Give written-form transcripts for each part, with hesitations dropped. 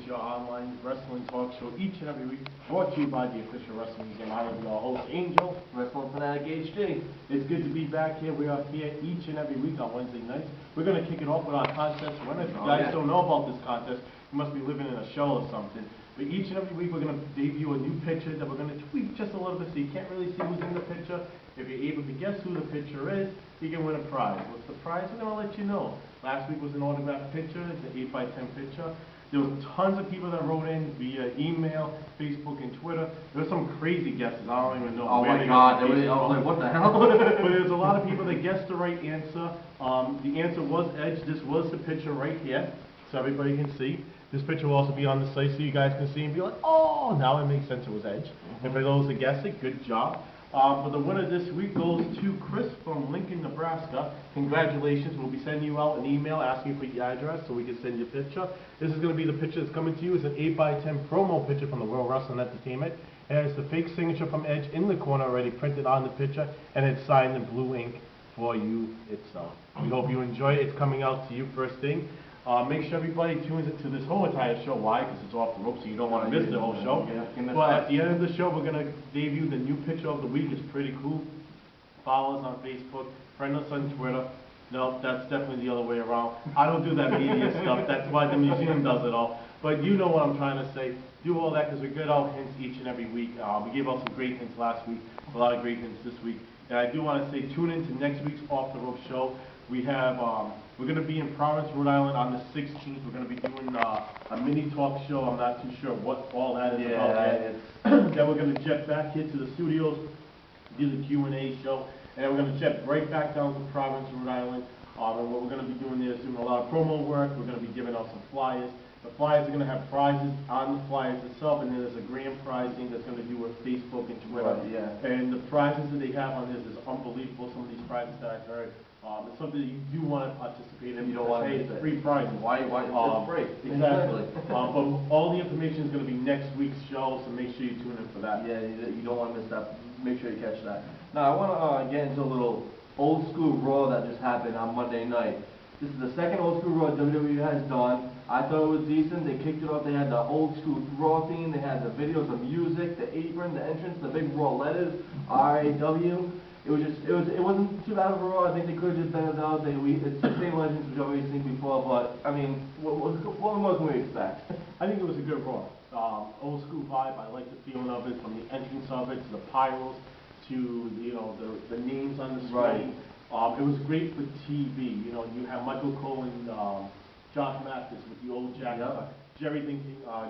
your online wrestling talk show each and every week, brought to you by the Official Wrestling Museum. I am your host, Angel, Wrestling Fanatic HD. It's good to be back here. We are here each and every week on Wednesday nights. We're going to kick it off with our contest winner. If you guys don't know about this contest, you must be living in a show or something. But each and every week we're going to debut a new picture that we're going to tweak just a little bit so you can't really see who's in the picture. If you're able to guess who the picture is, you can win a prize. What's the prize? We're going to let you know. Last week was an autographed picture. It's an 8x10 picture. There was tons of people that wrote in via email, Facebook, and Twitter. There were some crazy guesses. I don't even know. Oh my God! I was like, what the hell? But there's a lot of people that guessed the right answer. The answer was Edge. This was the picture right here, so everybody can see. This picture will also be on the site so you guys can see and be like, oh, now it makes sense it was Edge. And for those that guessed it, good job. But the winner this week goes to Chris from Lincoln, Nebraska. Congratulations. We'll be sending you out an email asking for your address so we can send you a picture. This is going to be the picture that's coming to you. It's an 8x10 promo picture from the World Wrestling Entertainment. It has the fake signature from Edge in the corner already printed on the picture, and it's signed in blue ink for you itself. We hope you enjoy it. It's coming out to you first thing. Make sure everybody tunes into this whole entire show. Why? Because it's off the rope, so you don't want to miss the whole show. But at the end of the show, we're going to debut the new picture of the week. It's pretty cool. Follow us on Facebook. Friend us on Twitter. No, that's definitely the other way around. I don't do that media stuff. That's why the museum does it all. But you know what I'm trying to say. Do all that because we give out hints each and every week. We gave out some great hints last week. A lot of great hints this week. And I do want to say tune in to next week's Off the Rope show. We have, we're going to be in Providence, Rhode Island on the 16th. We're going to be doing a mini talk show. I'm not too sure what all that is about yet. Then we're going to jet back here to the studios, do the Q&A show, and then we're going to jet right back down to Providence, Rhode Island. And what we're going to be doing there is doing a lot of promo work. We're going to be giving out some flyers. The flyers are going to have prizes on the flyers itself, and then there's a grand prize thing that's going to do with Facebook and Twitter. And the prizes that they have on this is unbelievable. Some of these prizes that I've heard. It's something that you do want to participate in. You don't want to it's free prizes. Why? It's free. Exactly. But all the information is going to be next week's show, so make sure you tune in for that. Yeah, you don't want to miss that. Make sure you catch that. Now, I want to get into a little old school Raw that just happened on Monday night. This is the second old school Raw WWE has done. I thought it was decent. They kicked it off. They had the old school Raw theme. They had the videos, the music, the apron, the entrance, the big Raw letters, RAW. It wasn't too bad of a Raw. I think they could have just done it out. It's the same legends we've always seen before, but I mean, what more can we expect? I think it was a good Raw. Old school vibe. I like the feeling of it, from the entrance of it to the pyros to the names on the screen. Right. It was great for TV. You have Michael Cole and Josh Mathis with the old jacket. Yep.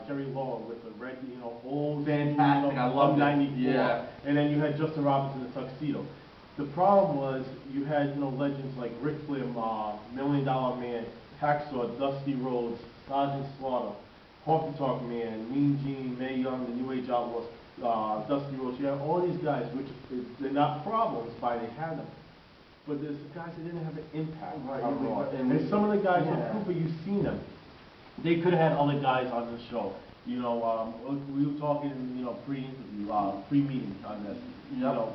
Jerry Lawler with the red, old fantastic. I love 94. Yeah. And then you had Justin Roberts in the tuxedo. The problem was you had legends like Ric Flair, $1 Million Man, Hacksaw, Dusty Rhodes, Sergeant Slaughter, Honky Tonk Man, Mean Gene, Mae Young, the New Age Outlaws, Dusty Rhodes. You have all these guys, which they're not problems by they had them. But there's guys that didn't have an impact. Right. And some of the guys on Cooper, you've seen them. They could have had other guys on the show. We were talking, pre-interview, pre-meeting on this.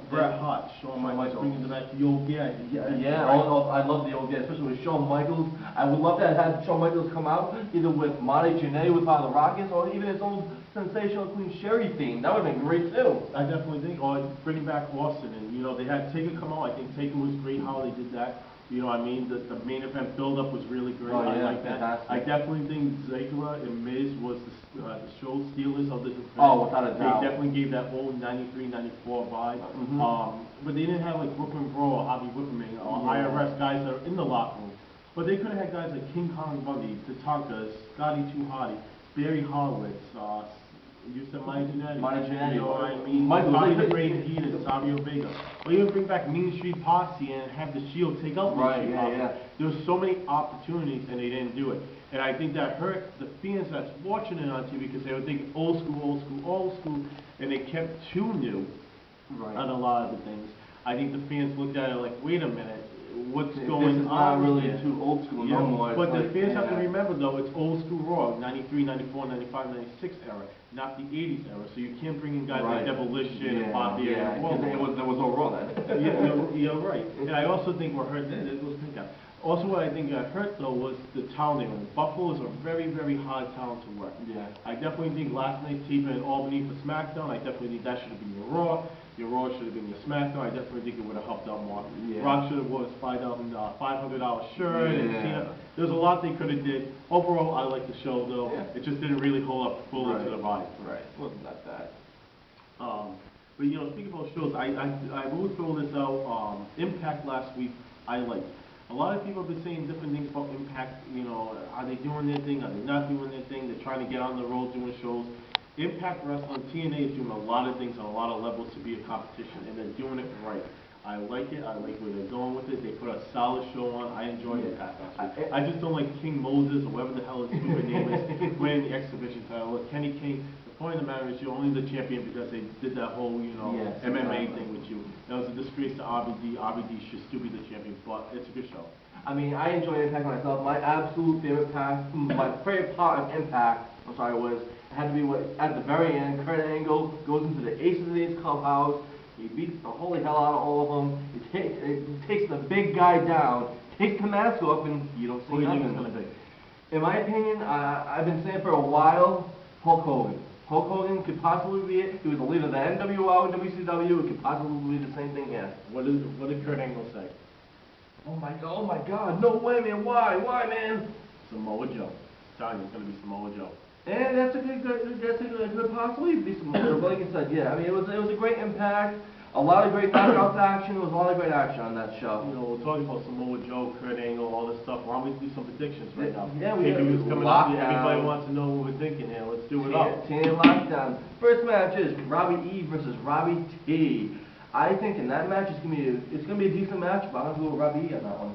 Bret Hart, Shawn Michaels, bringing back the old guy. I love the old guy, especially with Shawn Michaels. I would love to have Shawn Michaels come out, either with Monty Jannetty with Father Rockets, or even his old Sensational Queen Sherry theme. That would have been great too. I definitely think, or bringing back Austin, and they had Taker come out. I think Taker was great how they did that. You know what I mean? The main event build-up was really great. Oh, yeah, I like that. fantastic. I definitely think Ziggler and Miz was the show stealers of this event. Oh, without a doubt. They definitely gave that old 93, 94 vibe. But they didn't have like Brooklyn Brawl or Hobby Whipperman or IRS guys that are in the locker room. But they could have had guys like King Kong Bundy, Tatanka, Scotty 2 Hotty, Barry Horowitz, you said Monty Jannetty. You know what I mean? Tommy the Great Heat and Savio Vega. Or even bring back Mean Street Posse and have the Shield take out Mean Street Posse. There were so many opportunities and they didn't do it. And I think that hurt the fans that's watching it on TV because they would think old school, and they kept too new on a lot of the things. I think the fans looked at it like, wait a minute, what's going on? This is not really too old school no more. But the fans have to remember though, it's old school Raw, 93, 94, 95, 96 era, not the 80s era. So you can't bring in guys like Demolition and Bobby and there was no Raw then. You're right. And I also think we're hurt. It was Pink Out. Also, what I think got hurt though was the town they were in. Buffalo is a very, very hard town to work. Yeah. I definitely think last night's team in Albany for SmackDown, I definitely think that should have been your Raw. Your Raw should have been your SmackDown. I definitely think it would have helped out more. Yeah. Rock should have worn his $500 shirt. And Yeah. Cena. There's a lot they could have did. Overall, I like the show though. Yeah. It just didn't really hold up fully to the body. Right. Wasn't that bad. But you know, speaking about shows, I will throw this out. Impact last week, I liked. A lot of people have been saying different things about Impact. You know, are they doing their thing? Are they not doing their thing? They're trying to get on the road doing shows. Impact Wrestling, TNA is doing a lot of things on a lot of levels to be a competition, and they're doing it right. I like it. I like where they're going with it. They put a solid show on. I enjoyed Impact last week. I just don't like King Moses or whatever the hell his stupid name is winning the exhibition title. Or Kenny King. The point of the matter is you're only the champion because they did that whole, you know, Yes, MMA exactly. thing with you. That was a disgrace to RVD. RVD should still be the champion, but it's a good show. I mean, I enjoy Impact myself. My absolute favorite part of Impact, was had to be what at the very end, Kurt Angle goes into the Aces of Days clubhouse. He beats the holy hell out of all of them. He takes the big guy down, takes the mask off, and you don't see Who do you think nothing. it's gonna be? In my opinion, I've been saying for a while, Hulk Hogan. Hulk Hogan could possibly be it. He was the leader of the NWO and WCW. It could possibly be the same thing here. What did Kurt Angle say? Oh my God, no way, man. Why, man? Samoa Joe. I'm telling you, it's gonna be Samoa Joe. And that could possibly be some like you said, yeah. I mean, it was a great Impact. A lot of great knockouts action. It was a lot of great action on that show. You know, we're talking about Samoa Joe, Kurt Angle, all this stuff. Why don't we do some predictions right now? Yeah, we Pay-per-view's have coming up. lockdown. Everybody wants to know what we're thinking here. Let's do it up. TNA Lockdown. First match is Robbie E versus Robbie T. I think in that match it's gonna be a decent match, but I'm gonna go with Robbie E on that one.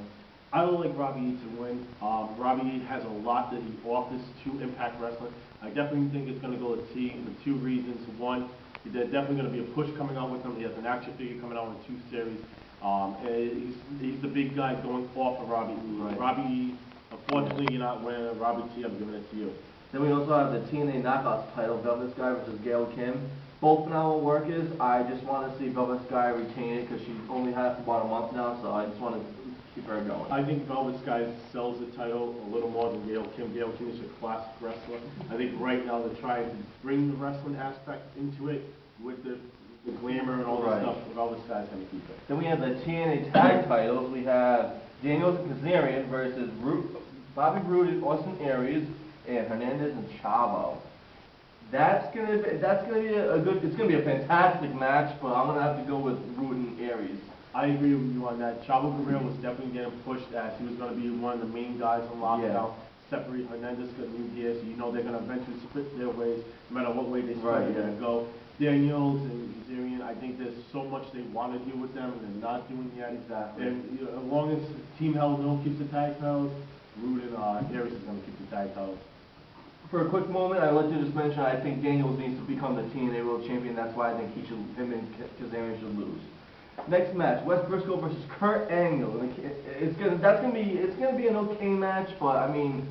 I would like Robbie E to win. Robbie E has a lot that he offers to Impact Wrestling. I definitely think it's going to go to T for two reasons. One, there's definitely going to be a push coming out with him. He has an action figure coming out in 2 series. He's the big guy going off of Robbie E. Right. Robbie E, unfortunately, you're not winning. Robbie T, I'm giving it to you. Then we also have the TNA Knockouts title, Velvet Sky versus Gail Kim. Both phenomenal workers. I just want to see Velvet Sky retain it because she's only had it for about a month now, so I just want to keep her going. I think Velvet Sky sells the title a little more than Gail Kim. Gail Kim is a classic wrestler. I think right now they're trying to bring the wrestling aspect into it with the glamour and all this Right. stuff. Velvet Sky's going to keep it. Then we have the TNA tag titles. We have Daniels and Kazarian versus Bobby Roode and Austin Aries and Hernandez and Chavo. That's gonna be it's gonna be a fantastic match, but I'm gonna have to go with Roode and Aries. I agree with you on that. Chavo Guerrero was definitely getting pushed as he was going to be one of the main guys on lockdown. Separate Hernandez got new gears, so you know they're going to eventually split their ways, no matter what way they split, Right, they're going to go. Daniels and Kazarian, I think there's so much they want to do with them, and they're not doing yet. Exactly. And you know, as long as Team Hell No keeps the tag titles, Roode and Aries is going to keep the tag titles. For a quick moment, I'd like to just mention I think Daniels needs to become the TNA World Champion. That's why I think him and Kazarian should lose. Next match, Wes Briscoe versus Kurt Angle. It's gonna be an okay match, but I mean,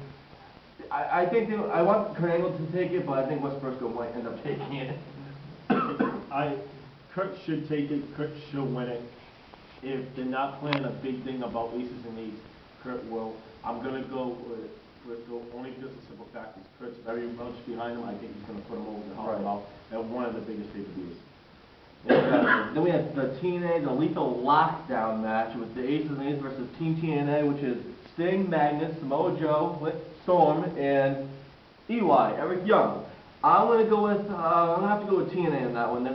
I think I want Kurt Angle to take it, but I think Wes Briscoe might end up taking it. Kurt should take it. Kurt should win it. If they're not planning a big thing about aces and eights, Kurt will. I'm gonna go with Briscoe only because of the simple fact is Kurt's very much behind him. I think he's gonna put him over the help him out at one of the biggest pay-per-views. Then we have the TNA, the Lethal Lockdown match with the Aces and Eights versus Team TNA, which is Sting, Magnus, Samoa Joe, Storm, and EY, Eric Young. I'm gonna have to go with TNA on that one. They're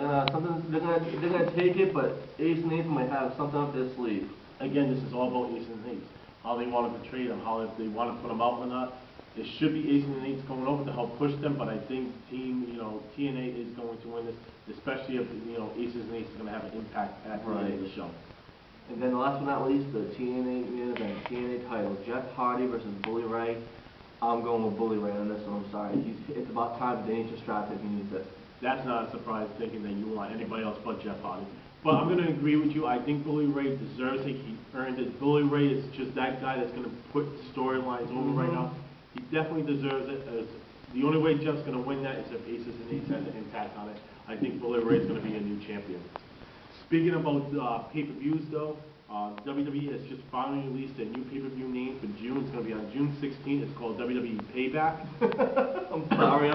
gonna take it, but Aces and Eights might have something up their sleeve. Again, this is all about aces and eights. How they want to portray them, how if they want to put them out or not. There should be aces and eights going over to help push them, but I think TNA is going to win this, especially if aces and eights is going to have an impact at the end of the show. And then last but not least, the TNA main event, TNA title, Jeff Hardy versus Bully Ray. I'm going with Bully Ray on this one. I'm sorry. It's about time they need to strap if he needs it. That's not a surprise thinking that you want anybody else but Jeff Hardy. But I'm going to agree with you. I think Bully Ray deserves it. He earned it. Bully Ray is just that guy that's going to put storylines over right now. He definitely deserves it. The only way Jeff's going to win that is if Aces and Eights has an impact on it. I think Bully Ray is going to be a new champion. Speaking about pay-per-views, though, WWE has just finally released a new pay-per-view name for June. It's going to be on June 16th. It's called WWE Payback. I'm sorry.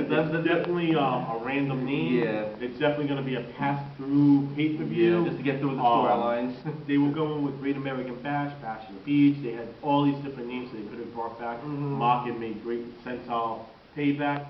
That's definitely a random name. Yeah. It's definitely going to be a pass-through pay-per-view. Yeah, just to get through the storylines. They were going with Great American Bash, Bash on the Beach. They had all these different names that they could have brought back. Market made great sense of Payback.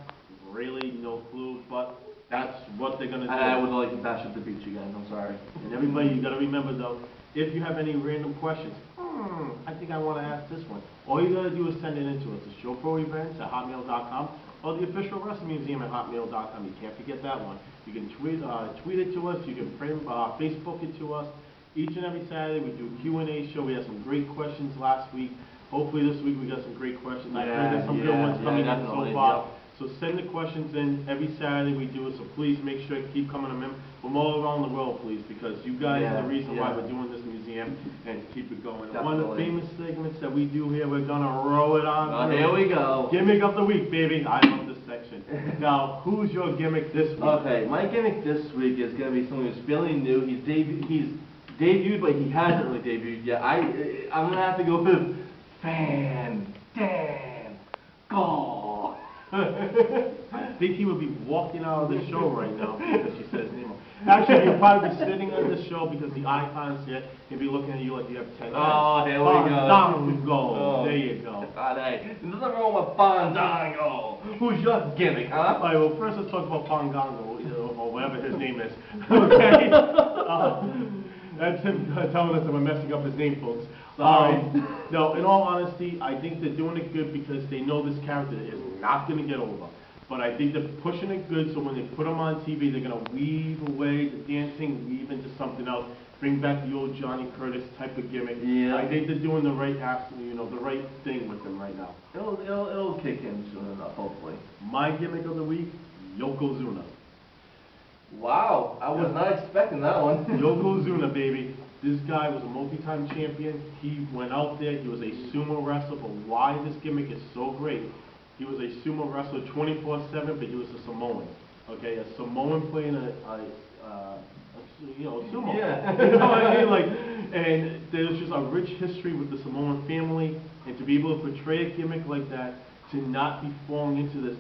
Really, no clue, but that's what they're going to do. I would like to bash at the beach again. I'm sorry. And everybody, you got to remember though, if you have any random questions, I think I want to ask this one. All you got to do is send it in to us at showproevents@hotmail.com or the official wrestling museum at hotmail.com. You can't forget that one. You can tweet it to us. You can Facebook it to us. Each and every Saturday we do Q&A show. We had some great questions last week. Hopefully this week we got some great questions. I heard there's some good ones coming in so far. Yep. So send the questions in. Every Saturday we do it, so please make sure to keep coming them in from all around the world, please, because you guys are the reason why we're doing this museum, and keep it going. Definitely. One of the famous segments that we do here, we're going to roll it on. Here we go. Gimmick of the week, baby. I love this section. Now, who's your gimmick this week? Okay, my gimmick this week is going to be someone who's fairly new. He's debuted, but he hasn't really debuted yet. I'm going to have to go with Fandango. I think he would be walking out of the show right now because she said his name. Actually, he'll probably be sitting on the show because the icon's here. He'll be looking at you like you have 10 Oh, here we go. Fandango. There you go. Hey, there's nothing wrong with Fandango. Who's your gimmick, huh? All right, well, first let's talk about Fandango, or whatever his name is. Okay? That's him telling us that we're messing up his name, folks. Sorry. No, in all honesty, I think they're doing it good because they know this character is not going to get over. But I think they're pushing it good, so when they put him on TV, they're going to weave away the dancing, weave into something else, bring back the old Johnny Curtis type of gimmick. Yeah. I think they're doing the right, the right thing with him right now. It'll kick in soon enough, hopefully. My gimmick of the week, Yokozuna. Wow, I was not expecting that one. Yokozuna, baby. This guy was a multi-time champion. He went out there. He was a sumo wrestler. But why this gimmick is so great? He was a sumo wrestler 24/7, but he was a Samoan. Okay, a Samoan playing a sumo. Yeah. You know what I mean? Like, and there's just a rich history with the Samoan family, and to be able to portray a gimmick like that, to not be falling into the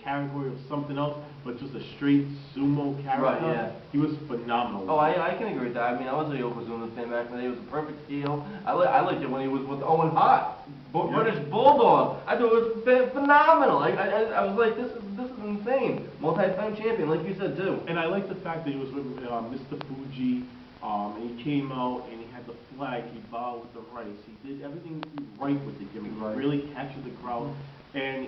category of something else, but just a straight sumo character. Right, yeah. He was phenomenal. Oh, I can agree with that. I mean, I was a Yokozuna fan back in the day. He was a perfect heel. I liked it when he was with Owen Hart, British Bulldog. I thought it was phenomenal. I was like, this is insane. Multi-time champion, like you said too. And I like the fact that he was with Mr. Fuji, and he came out and he had the flag. He bowed with the rice. He did everything right with the gimmick. Right. He really captured the crowd, and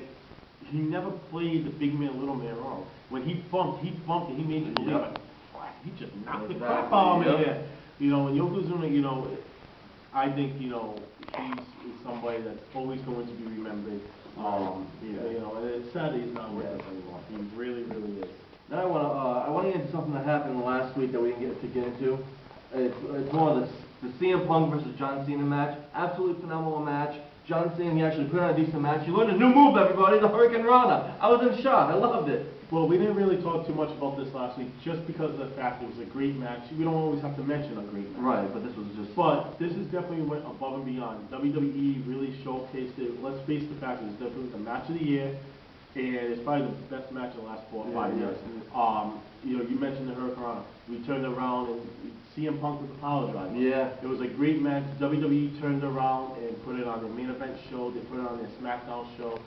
he never played the big man, little man role. When he bumped, and he made you believe it. He just knocked the crap out of him. Yep. You know, and Yokozuna, I think, he's somebody that's always going to be remembered. And it's sad that he's not with us anymore. He really, really is. Now I want to get into something that happened last week that we didn't get into. It's more of the CM Punk versus John Cena match. Absolutely phenomenal match. John Cena, he actually put on a decent match. He learned a new move, everybody, the Hurricane Rana. I was in shock. I loved it. Well, we didn't really talk too much about this last week just because of the fact it was a great match. We don't always have to mention a great match. Right, but this was just... But this is definitely went above and beyond. WWE really showcased it. Let's face the fact, it was definitely the match of the year, and it's probably the best match in the last 4 or 5 years. You mentioned the Hurricane Rana. We turned around and CM Punk with the power driver. Yeah. It was a great match. WWE turned around and put it on their main event show. They put it on their SmackDown show.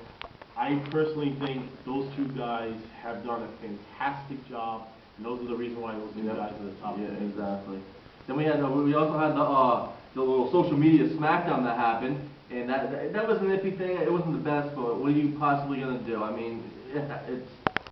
I personally think those two guys have done a fantastic job, and those are the reason why those two guys are the top. Yeah, exactly. Then we also had the little social media SmackDown that happened, and that was an iffy thing. It wasn't the best, but what are you possibly gonna do? I mean, it's